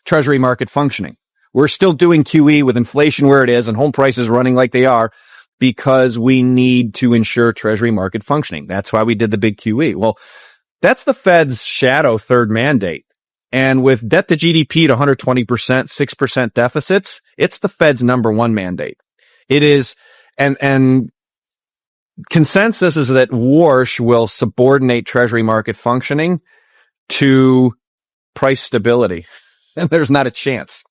Treasury market functioning. We're still doing QE with inflation where it is and home prices running like they are because we need to ensure Treasury market functioning. That's why we did the big QE. Well, that's the Fed's shadow third mandate. And with debt to GDP at 120%, 6% deficits, it's the Fed's number one mandate. It is, and consensus is that Warsh will subordinate Treasury market functioning to price stability. And there's not a chance.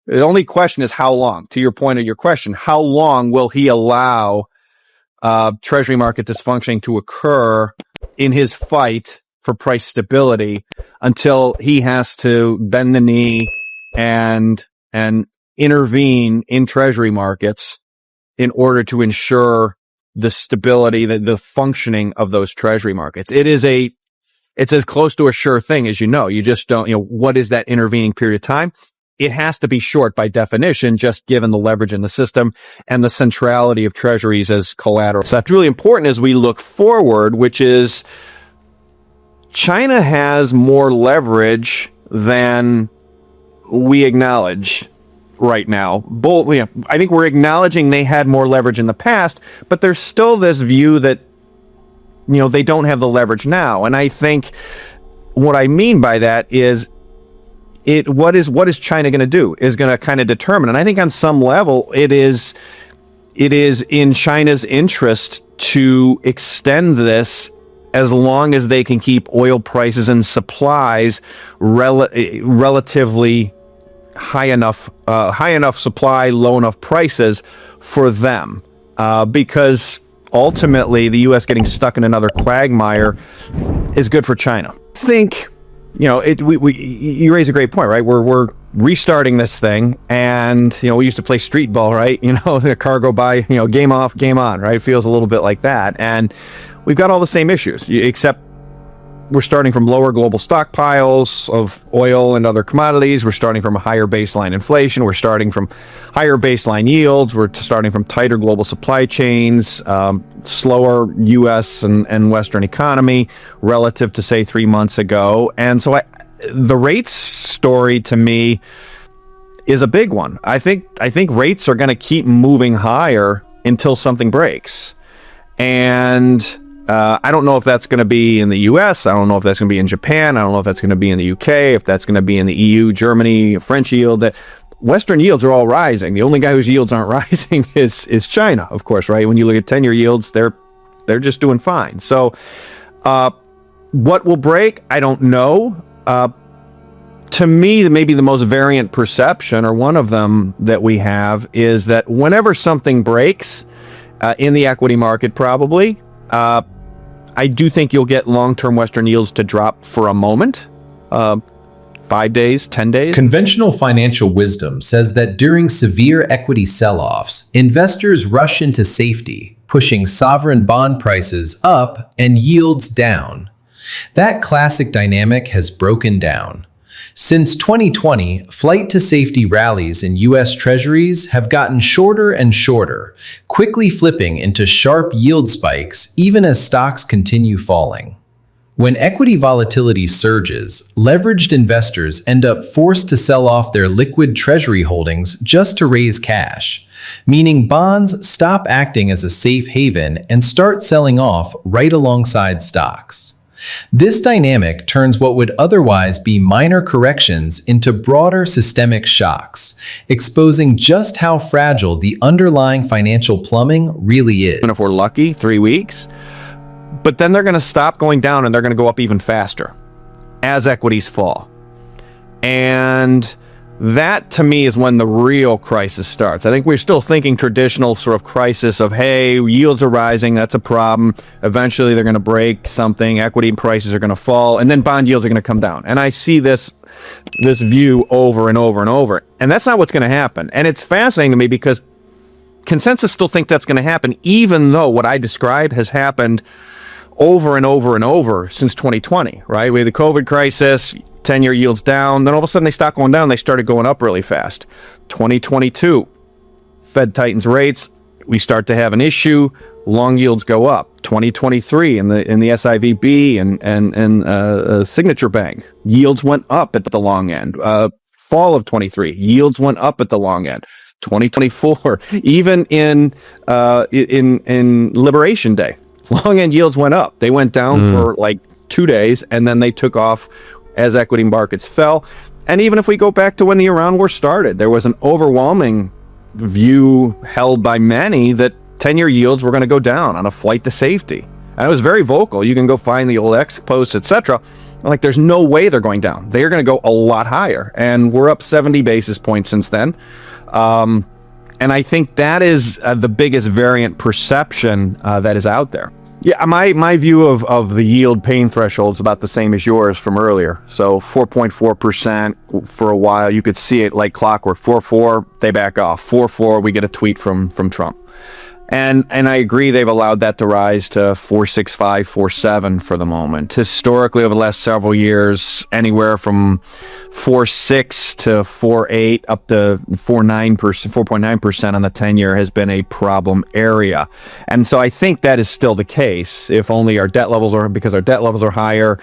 The only question is how long. To your point of your question, how long will he allow Treasury market dysfunctioning to occur in his fight for price stability until he has to bend the knee and intervene in Treasury markets in order to ensure the stability, the functioning of those Treasury markets? It's as close to a sure thing as you know. You just don't, what is that intervening period of time? It has to be short by definition, just given the leverage in the system and the centrality of treasuries as collateral. So that's really important as we look forward, which is China has more leverage than we acknowledge right now. I think we're acknowledging they had more leverage in the past, but there's still this view that, they don't have the leverage now. And I think what I mean by that is what is China going to do is going to kind of determine. And I think on some level, it is in China's interest to extend this as long as they can keep oil prices and supplies relatively high enough supply, low enough prices for them. Because ultimately, the U.S. getting stuck in another quagmire is good for China. I think, you raise a great point, right? We're restarting this thing, and we used to play street ball, right? The car go by, game off, game on, right? It feels a little bit like that, and we've got all the same issues, except we're starting from lower global stockpiles of oil and other commodities. We're starting from a higher baseline inflation. We're starting from higher baseline yields. We're starting from tighter global supply chains, slower U.S. and Western economy relative to, say, 3 months ago. And so the rates story to me is a big one. I think rates are going to keep moving higher until something breaks. And I don't know if that's going to be in the U.S. I don't know if that's going to be in Japan. I don't know if that's going to be in the U.K., if that's going to be in the EU, Germany, French yield. Western yields are all rising. The only guy whose yields aren't rising is China, of course, right? When you look at 10-year yields, they're just doing fine. So what will break? I don't know. To me, maybe the most variant perception, or one of them that we have, is that whenever something breaks in the equity market, probably, I do think you'll get long-term Western yields to drop for a moment, 5 days, 10 days. Conventional financial wisdom says that during severe equity sell-offs, investors rush into safety, pushing sovereign bond prices up and yields down. That classic dynamic has broken down. Since 2020, flight to safety rallies in U.S. Treasuries have gotten shorter and shorter, quickly flipping into sharp yield spikes even as stocks continue falling. When equity volatility surges, leveraged investors end up forced to sell off their liquid Treasury holdings just to raise cash, meaning bonds stop acting as a safe haven and start selling off right alongside stocks. This dynamic turns what would otherwise be minor corrections into broader systemic shocks, exposing just how fragile the underlying financial plumbing really is. And if we're lucky, 3 weeks, but then they're going to stop going down and they're going to go up even faster as equities fall. And that, to me, is when the real crisis starts. I think we're still thinking traditional sort of crisis of, hey, yields are rising, that's a problem. Eventually, they're going to break something. Equity prices are going to fall, and then bond yields are going to come down. And I see this view over and over and over. And that's not what's going to happen. And it's fascinating to me because consensus still think that's going to happen, even though what I described has happened over and over and over since 2020, right? We had the COVID crisis, 10-year yields down, then all of a sudden they stopped going down, they started going up really fast. 2022, Fed tightens rates, we start to have an issue, long yields go up. 2023 in the SIVB and Signature Bank, yields went up at the long end. Fall of 23, yields went up at the long end. 2024, even in Liberation Day, long end yields went up. They went down for like 2 days, and then they took off as equity markets fell. And even if we go back to when the Iran war started, there was an overwhelming view held by many that 10-year yields were going to go down on a flight to safety. And I was very vocal. You can go find the old X posts, etc. Like, there's no way they're going down. They're going to go a lot higher. And we're up 70 basis points since then. And I think that is the biggest variant perception that is out there. Yeah, my view of the yield pain threshold is about the same as yours from earlier. So 4.4% for a while. You could see it like clockwork. 4.4, they back off. 4.4, we get a tweet from Trump. And I agree, they've allowed that to rise to 4.65, 4.7 for the moment. Historically, over the last several years, anywhere from 4.6 to 4.8 up to 4.9% on the 10-year has been a problem area. And so I think that is still the case. If only because our debt levels are higher.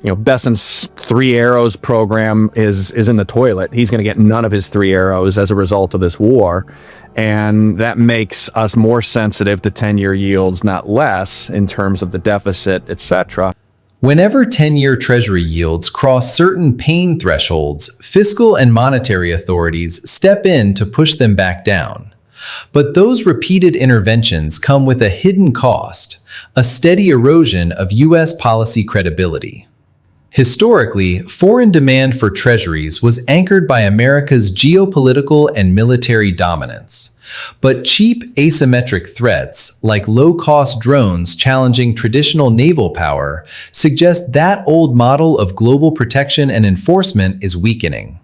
Besant's 3 arrows program is in the toilet. He's going to get none of his 3 arrows as a result of this war. And that makes us more sensitive to 10-year yields, not less, in terms of the deficit, etc. Whenever 10-year Treasury yields cross certain pain thresholds, fiscal and monetary authorities step in to push them back down. But those repeated interventions come with a hidden cost, a steady erosion of U.S. policy credibility. Historically, foreign demand for treasuries was anchored by America's geopolitical and military dominance. But cheap asymmetric threats, like low-cost drones challenging traditional naval power, suggest that old model of global protection and enforcement is weakening.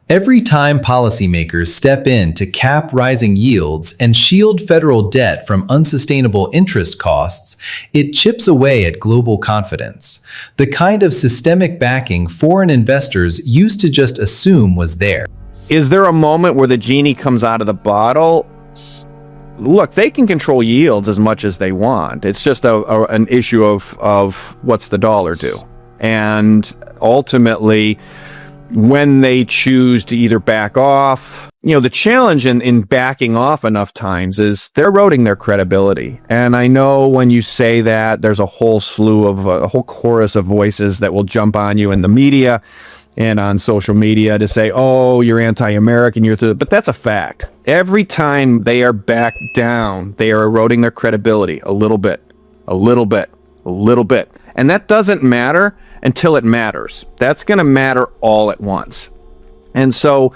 Every time policymakers step in to cap rising yields and shield federal debt from unsustainable interest costs, it chips away at global confidence, the kind of systemic backing foreign investors used to just assume was there. Is there a moment where the genie comes out of the bottle? Look, they can control yields as much as they want. It's just an issue of what's the dollar do. And ultimately, when they choose to either back off, the challenge in backing off enough times is they're eroding their credibility. And I know when you say that, there's a whole slew of a whole chorus of voices that will jump on you in the media and on social media to say, oh, you're anti-American, but that's a fact. Every time they are backed down, they are eroding their credibility a little bit, a little bit, a little bit. And that doesn't matter until it matters. That's going to matter all at once. And so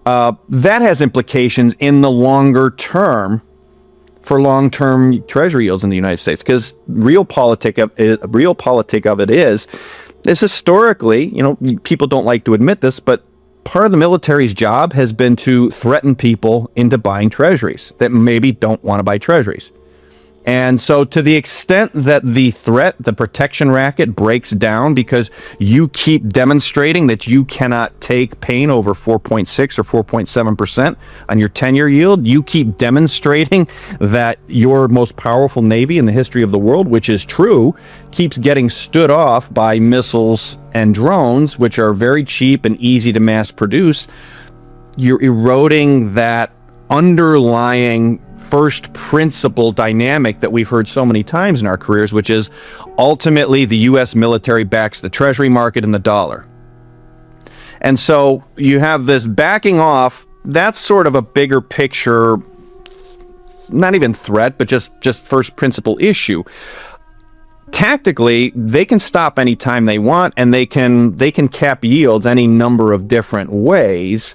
that has implications in the longer term for long-term treasury yields in the United States, because real politic of it is historically, people don't like to admit this, but part of the military's job has been to threaten people into buying treasuries that maybe don't want to buy treasuries. And so to the extent that the protection racket breaks down because you keep demonstrating that you cannot take pain over 4.6 or 4.7% on your 10-year yield, you keep demonstrating that your most powerful navy in the history of the world, which is true, keeps getting stood off by missiles and drones, which are very cheap and easy to mass produce, you're eroding that underlying first principle dynamic that we've heard so many times in our careers, which is ultimately the U.S. military backs the treasury market and the dollar. And so you have this backing off. That's sort of a bigger picture, not even threat, but just first principle issue. Tactically, they can stop anytime they want, and they can cap yields any number of different ways,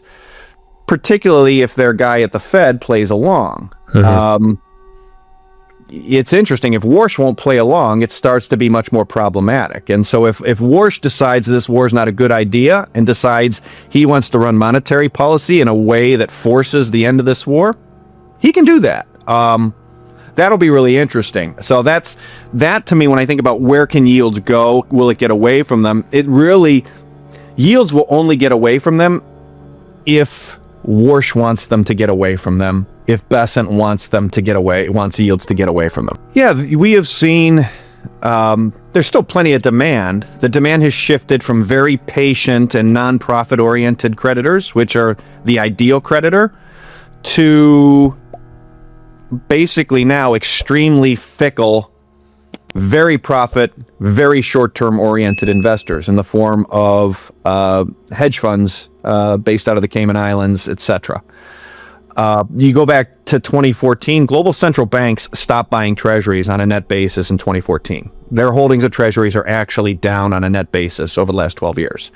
particularly if their guy at the Fed plays along. Mm-hmm. It's interesting. If Warsh won't play along, it starts to be much more problematic. And so if Warsh decides this war is not a good idea and decides he wants to run monetary policy in a way that forces the end of this war, he can do that. That'll be really interesting. So that to me, when I think about where can yields go, will it get away from them? Yields will only get away from them if Warsh wants them to get away from them, if Besant wants yields to get away from them. Yeah, we have seen there's still plenty of demand. The demand has shifted from very patient and non-profit oriented creditors, which are the ideal creditor, to basically now extremely fickle, very profit, very short-term oriented investors in the form of hedge funds based out of the Cayman Islands, etc. You go back to 2014, global central banks stopped buying treasuries on a net basis in 2014. Their holdings of treasuries are actually down on a net basis over the last 12 years.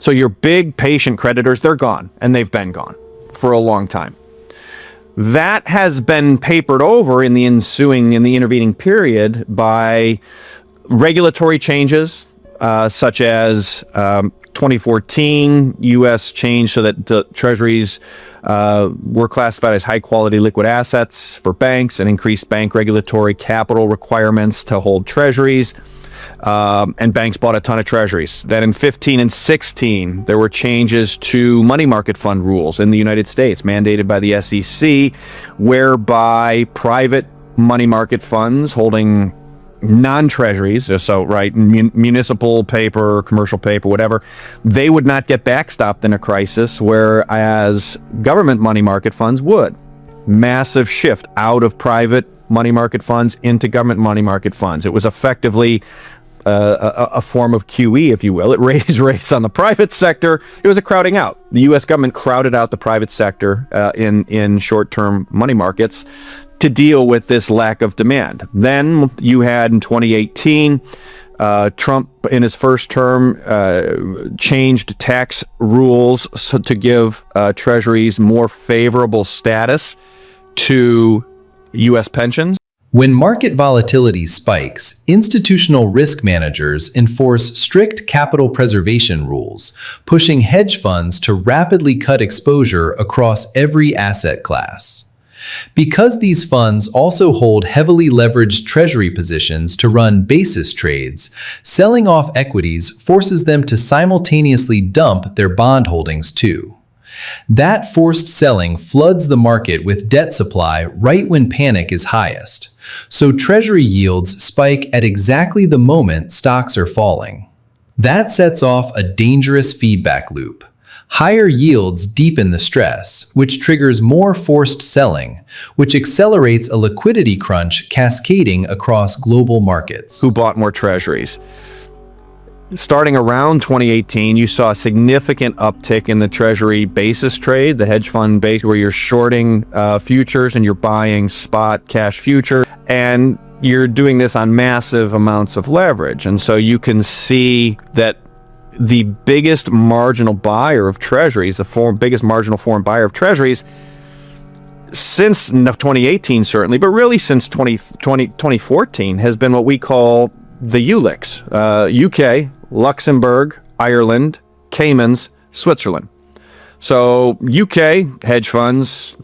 So your big patient creditors, they're gone, and they've been gone for a long time. That has been papered over in the intervening period by regulatory changes, such as 2014 U.S. change so that the treasuries were classified as high-quality liquid assets for banks and increased bank regulatory capital requirements to hold treasuries. And banks bought a ton of treasuries. Then in 15 and 16, there were changes to money market fund rules in the United States, mandated by the SEC, whereby private money market funds holding non-treasuries, municipal paper, commercial paper, whatever, they would not get backstopped in a crisis, whereas government money market funds would. Massive shift out of private money market funds into government money market funds. It was effectively a form of QE, if you will. It raised rates on the private sector. It was a crowding out. The U.S. government crowded out the private sector in short-term money markets to deal with this lack of demand. Then you had in 2018, Trump in his first term changed tax rules to give treasuries more favorable status to U.S. pensions. When market volatility spikes, institutional risk managers enforce strict capital preservation rules, pushing hedge funds to rapidly cut exposure across every asset class. Because these funds also hold heavily leveraged treasury positions to run basis trades, selling off equities forces them to simultaneously dump their bond holdings too. That forced selling floods the market with debt supply right when panic is highest. So treasury yields spike at exactly the moment stocks are falling. That sets off a dangerous feedback loop. Higher yields deepen the stress, which triggers more forced selling, which accelerates a liquidity crunch cascading across global markets. Who bought more treasuries? Starting around 2018, you saw a significant uptick in the treasury basis trade, the hedge fund base, where you're shorting futures and you're buying spot cash futures, and you're doing this on massive amounts of leverage. And so you can see that the biggest marginal buyer of treasuries, biggest marginal foreign buyer of treasuries, since 2018 certainly, but really since 2014, has been what we call the ULICs, UK, Luxembourg, Ireland, Caymans, Switzerland. So UK, hedge funds,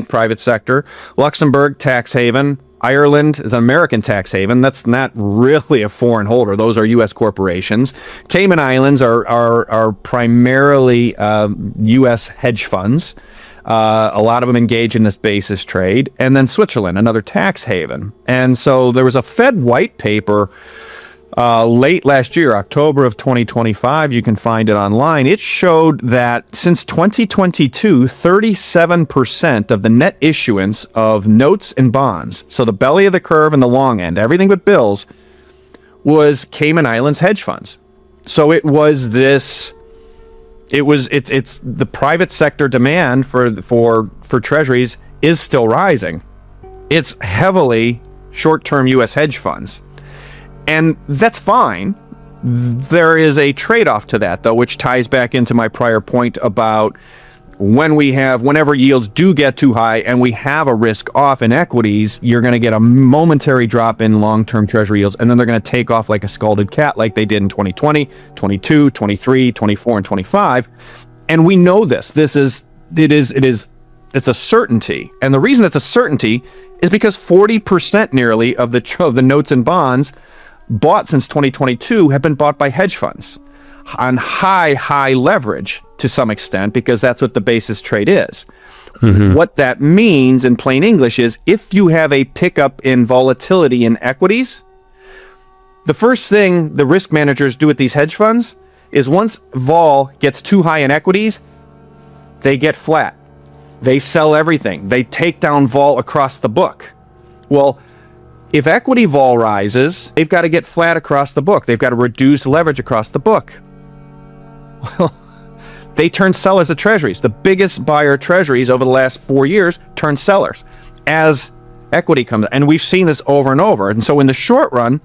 private sector. Luxembourg, tax haven. Ireland is an American tax haven. That's not really a foreign holder. Those are U.S. corporations. Cayman Islands are primarily U.S. hedge funds. A lot of them engage in this basis trade. And then Switzerland, another tax haven. And so there was a Fed white paper late last year, October of 2025, you can find it online. It showed that since 2022, 37% of the net issuance of notes and bonds, so the belly of the curve and the long end, everything but bills, was Cayman Islands hedge funds. So it's the private sector demand for treasuries is still rising. It's heavily short-term U.S. hedge funds. And that's fine. There is a trade-off to that, though, which ties back into my prior point about whenever yields do get too high and we have a risk off in equities, you're going to get a momentary drop in long-term treasury yields, and then they're going to take off like a scalded cat like they did in 2020, 22, 23, 24, and 25. And we know this. It's a certainty. And the reason it's a certainty is because 40% nearly of the notes and bonds bought since 2022 have been bought by hedge funds. on high leverage to some extent, because that's what the basis trade is. What that means in plain English is if you have a pickup in volatility in equities, the first thing the risk managers do at these hedge funds is once vol gets too high in equities, they get flat. They sell everything. They take down vol across the book. Well, if equity vol rises, they've got to get flat across the book. They've got to reduce leverage across the book. Well, they turn sellers of treasuries. The biggest buyer of treasuries over the last 4 years turned sellers as equity comes. And we've seen this over and over. And so in the short run,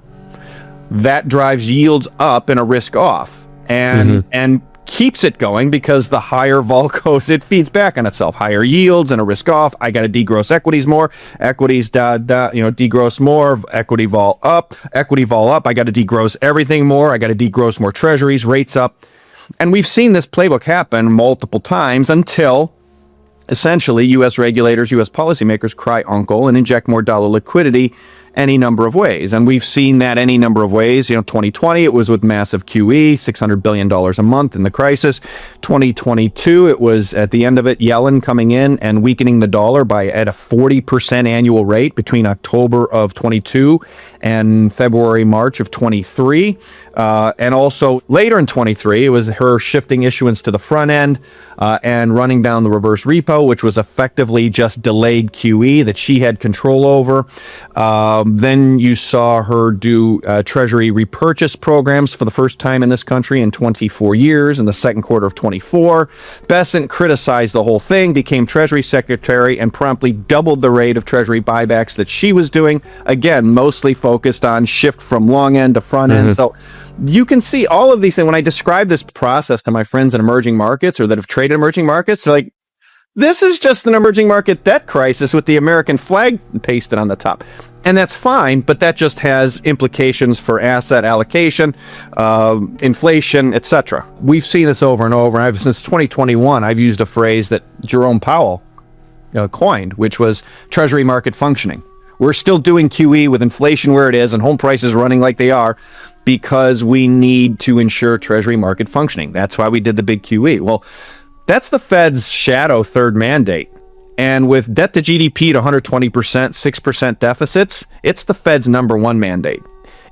that drives yields up and a risk off and keeps it going, because the higher vol goes, it feeds back on itself. Higher yields and a risk off. I got to degross equities more. Equities, degross more. Equity vol up. Equity vol up. I got to degross everything more. I got to degross more treasuries. Rates up. And we've seen this playbook happen multiple times until essentially U.S. regulators, U.S. policymakers cry uncle and inject more dollar liquidity any number of ways. And we've seen that any number of ways. 2020, it was with massive QE, $600 billion a month in the crisis. 2022, it was at the end of it, Yellen coming in and weakening the dollar at a 40% annual rate between October of 22 and February, March of 23. And also later in 23, it was her shifting issuance to the front end and running down the reverse repo, which was effectively just delayed QE that she had control over. Then you saw her do Treasury repurchase programs for the first time in this country in 24 years in the second quarter of 24. Bessent criticized the whole thing, became Treasury Secretary, and promptly doubled the rate of Treasury buybacks that she was doing. Again, mostly focused on shift from long end to front end. So you can see all of these things. When I describe this process to my friends in emerging markets or that have traded emerging markets, they're like, this is just an emerging market debt crisis with the American flag pasted on the top. And that's fine, but that just has implications for asset allocation, inflation, etc. We've seen this over and over. Since 2021, I've used a phrase that Jerome Powell coined, which was Treasury market functioning. We're still doing QE with inflation where it is and home prices running like they are because we need to ensure Treasury market functioning. That's why we did the big QE. Well, that's the Fed's shadow third mandate. And with debt to GDP at 120%, 6% deficits, it's the Fed's number one mandate.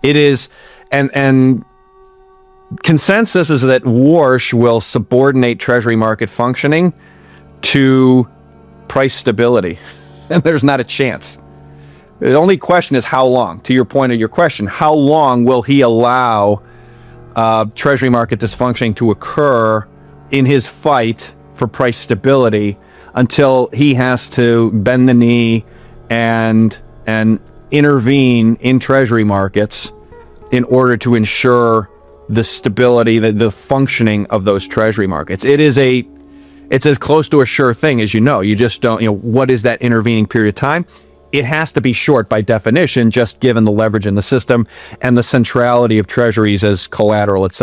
It is, and consensus is that Warsh will subordinate Treasury market functioning to price stability. And there's not a chance. The only question is how long. To your point of your question, how long will he allow Treasury market dysfunctioning to occur in his fight for price stability until he has to bend the knee and intervene in Treasury markets in order to ensure the stability, the functioning of those Treasury markets? It's as close to a sure thing as you know. You just don't, what is that intervening period of time? It has to be short by definition, just given the leverage in the system and the centrality of treasuries as collateral, etc.